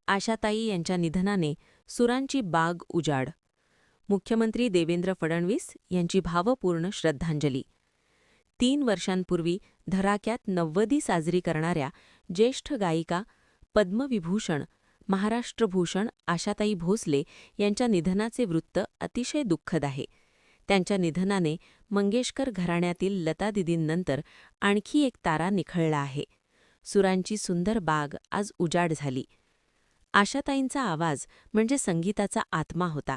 आशाताई यांच्या निधनाने सुरांची बाग उजाड. मुख्यमंत्री देवेंद्र फडणवीस यांची भावपूर्ण श्रद्धांजली. 3 वर्षांपूर्वी धडाक्यात 90 साजरी करणाऱ्या ज्येष्ठ गायिका, पद्मविभूषण, महाराष्ट्रभूषण आशाताई भोसले यांच्या निधनाचे वृत्त अतिशय दुःखद आहे. त्यांच्या निधनाने मंगेशकर घराण्यातील लतादीदींनंतर आणखी एक तारा निखळला आहे. सुरांची सुंदर बाग आज उजाड झाली. आशाताईंचा आवाज म्हणजे संगीताचा आत्मा होता.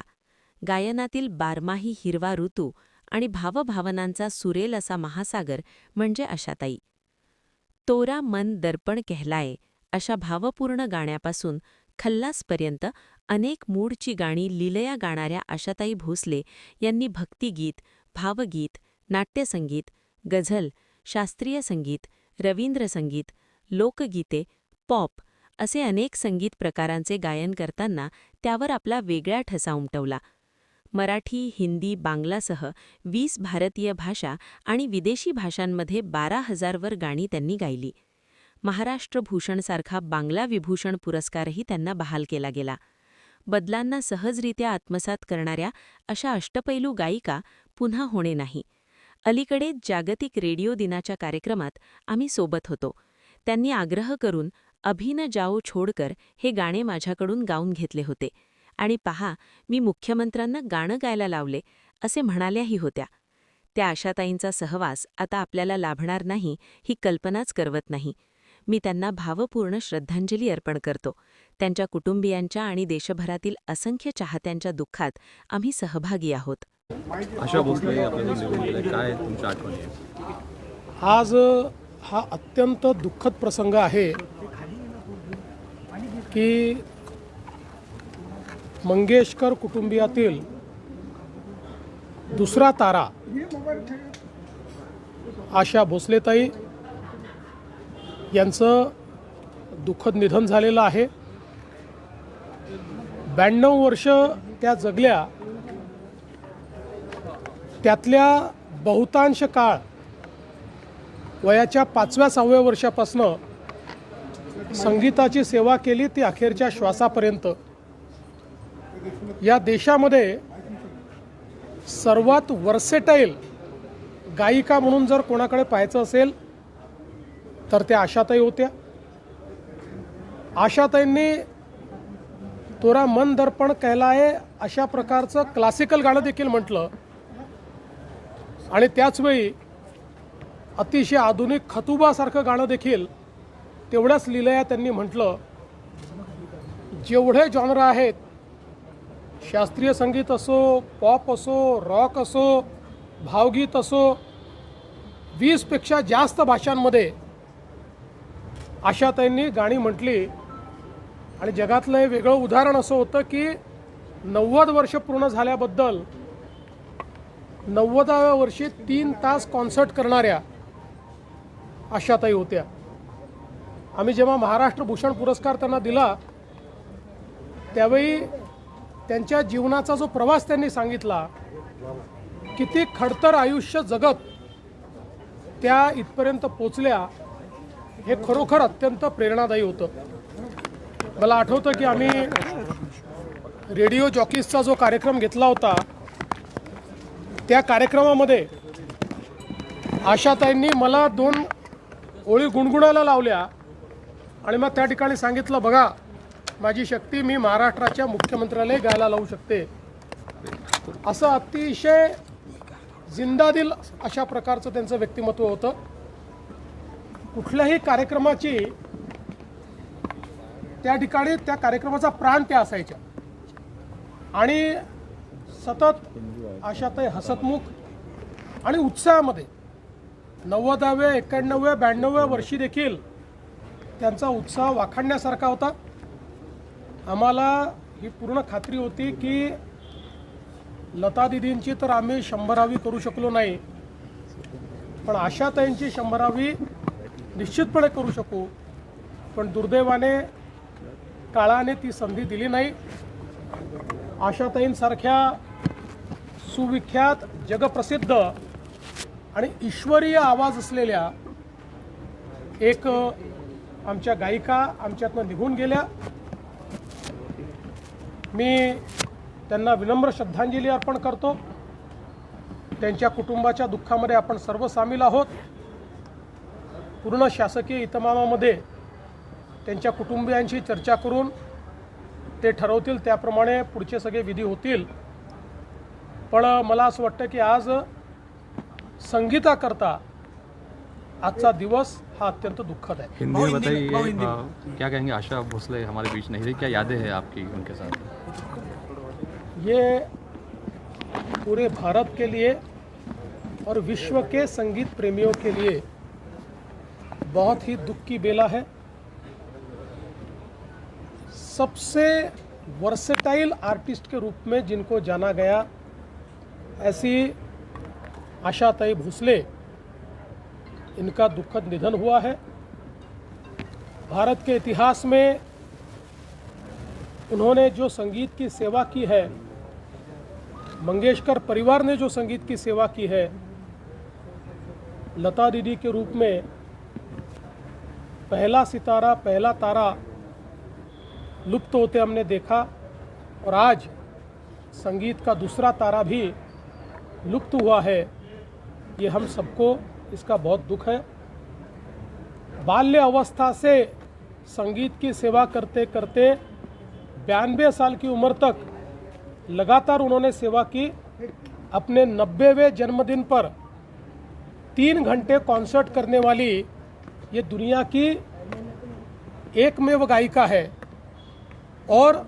गायनातील बारमाही हिरवा ऋतू आणि भावभावनांचा सुरेल असा महासागर म्हणजे आशाताई. तोरा मन दर्पण कहलाए अशा भावपूर्ण गाण्यापासून खल्लासपर्यंत अनेक मूडची गाणी लीलया गाणाऱ्या आशाताई भोसले यांनी भक्तिगीत, भावगीत, नाट्यसंगीत, गझल, शास्त्रीय संगीत, रवींद्र संगीत, लोकगीते, पॉप असे अनेक संगीत प्रकारांचे गायन करताना त्यावर आपला वेगळा ठसा उमटवला. मराठी, हिंदी, बांगलासह 20 भारतीय भाषा आणि विदेशी भाषांमध्ये 12,000 वर गाणी त्यांनी गायली. महाराष्ट्रभूषणसारखा बांगला विभूषण पुरस्कारही त्यांना बहाल केला गेला. बदलांना सहजरित्या आत्मसात करणाऱ्या अशा अष्टपैलू गायिका पुन्हा होणे नाही. अलीकडेच जागतिक रेडिओ दिनाच्या कार्यक्रमात आम्ही सोबत होतो. त्यांनी आग्रह करून अभी न जाओ छोडकर हे गाणे माझ्याकडून गाऊन घेतले होते आणि पहा, मी मुख्यमंत्र्यांना गाणं गायला लावले असे म्हणाल्याही होत्या. त्या आशाताईंचा सहवास आता आपल्याला लाभणार नाही ही कल्पनाच करवत नाही. मी त्यांना भावपूर्ण श्रद्धांजली अर्पण करतो. त्यांच्या कुटुंबियांच्या आणि देशभरातील असंख्य चाहत्यांच्या दुःखात आम्ही सहभागी आहोत. आशा भोसले आपल्याला निवडून गेले, काय तुमच्या आठवणी आहेत? आज हा अत्यंत दुःखद प्रसंग आहे की मंगेशकर कुटुंबियातील दुसरा तारा आशा भोसलेताई यांचं दुःखद निधन झालेलं आहे. 92 वर्ष त्या जगल्या. त्यातल्या बहुतांश काळ वयाच्या 5व्या-6व्या वर्षापासनं संगीताची सेवा केली, ती अखेरच्या श्वासापर्यंत. या देशामध्ये सर्वात वर्सेटाईल गायिका म्हणून जर कोणाकडे पाहायचं असेल तर त्या आशाताई होत्या. आशाताईंनी तोरा मन दर्पण कहलाए अशा प्रकारचं क्लासिकल गाणं देखील म्हटलं आणि त्याचवेळी अतिशय आधुनिक खतुबासारखं गाणं देखील तेवढ्याच लीलया त्यांनी म्हटलं. जेवढे जॉनर आहेत, शास्त्रीय संगीत असो, पॉप असो, रॉक असो, भावगीत असो, 20पेक्षा जास्त भाषांमध्ये आशाताईंनी गाणी म्हटली. आणि जगातलं हे वेगळं उदाहरण असं होतं की 90 वर्ष पूर्ण झाल्याबद्दल 90व्या वर्षी 3 तास कॉन्सर्ट करणाऱ्या आशाताई होत्या. आम्ही जेव्हा महाराष्ट्र भूषण पुरस्कार त्यांना दिला त्यावेळी त्यांच्या जीवनाचा जो प्रवास त्यांनी सांगितला, किती खडतर आयुष्य जगत त्या इथपर्यंत पोचल्या, हे खरोखर अत्यंत प्रेरणादायी होतं. मला आठवतं की आम्ही रेडिओ जॉकीजचा जो कार्यक्रम घेतला होता त्या कार्यक्रमामध्ये आशाताईंनी मला 2 ओळी गुणगुणायला लावल्या आणि मग त्या ठिकाणी सांगितलं, बघा माझी शक्ती, मी महाराष्ट्राच्या मुख्यमंत्र्यालाही गायला लावू शकते. असं अतिशय जिंदादिल अशा प्रकारचं त्यांचं व्यक्तिमत्व होतं. कुठल्याही कार्यक्रमाची त्या ठिकाणी त्या कार्यक्रमाचा प्राण त्या असायच्या आणि सतत आशाताई हसतमुख आणि उत्साहामध्ये 90व्या, 91व्या, 92व्या वर्षी देखील त्यांचा उत्साह वाखाणण्यासारखा होता. आम्हाला ही पूर्ण खात्री होती की लतादीदींची तर आम्ही 100वी करू शकलो नाही, पण आशाताईंची 100वी निश्चितपणे करू शकू. पण दुर्दैवाने काळाने ती संधी दिली नाही. आशाताईंसारख्या सुविख्यात, जगप्रसिद्ध आणि ईश्वरीय आवाज असलेल्या एक आमच्या गायिका आमच्यातनं निघून गेल्या. मी त्यांना विनम्र श्रद्धांजली अर्पण करतो. त्यांच्या कुटुंबाच्या दुःखामध्ये आपण सर्व सामील आहोत. पूर्ण शासकीय इतमामामध्ये त्यांच्या कुटुंबियांशी चर्चा करून ते ठरवतील त्याप्रमाणे पुढचे सगळे विधी होतील. पण मला असं वाटतं की आज संगीताकरता आजचा दिवस हा अत्यंत दुःखद है. हिंदी में बताइए क्या कहेंगे. आशा भोसले हमारे बीच नहीं रही, क्या यादें हैं आपकी उनके साथ. ये पूरे भारत के लिए और विश्व के संगीत प्रेमियों के लिए बहुत ही दुख की बेला है. सबसे वर्सेटाइल आर्टिस्ट के रूप में जिनको जाना गया, ऐसी आशाताई भोसले, इनका दुखद निधन हुआ है. भारत के इतिहास में उन्होंने जो संगीत की सेवा की है, मंगेशकर परिवार ने जो संगीत की सेवा की है, लता दीदी के रूप में पहला सितारा, पहला तारा लुप्त होते हमने देखा और आज संगीत का दूसरा तारा भी लुप्त हुआ है. ये हम सबको इसका बहुत दुख है. बाल्य अवस्था से संगीत की सेवा करते करते 92 साल की उम्र तक लगातार उन्होंने सेवा की. अपने 90वें जन्मदिन पर 3 घंटे कॉन्सर्ट करने वाली ये दुनिया की एकमेव गायिका है और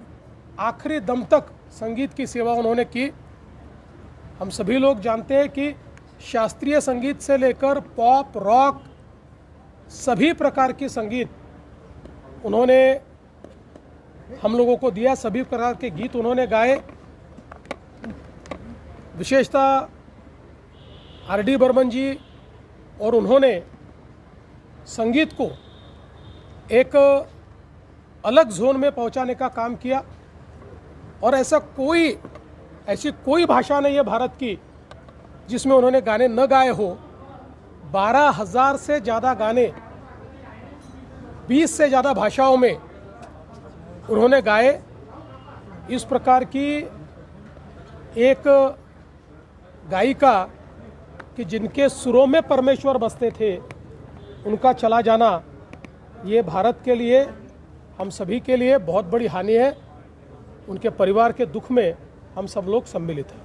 आखिरी दम तक संगीत की सेवा उन्होंने की. हम सभी लोग जानते हैं कि शास्त्रीय संगीत से लेकर पॉप, रॉक, सभी प्रकार की संगीत उन्होंने हम लोगों को दिया. सभी प्रकार के गीत उन्होंने गाए. विशेषतः आर.डी. बर्मन जी और उन्होंने संगीत को एक अलग जोन में पहुंचाने का काम किया. और ऐसी कोई भाषा नहीं है भारत की जिसमें उन्होंने गाने न गाए हो. 12,000 से ज़्यादा गाने 20 से ज़्यादा भाषाओं में उन्होंने गाए. इस प्रकार की एक गायिका कि जिनके सुरों में परमेश्वर बसते थे, उनका चला जाना ये भारत के लिए, हम सभी के लिए बहुत बड़ी हानि है. उनके परिवार के दुख में हम सब लोग सम्मिलित हैं.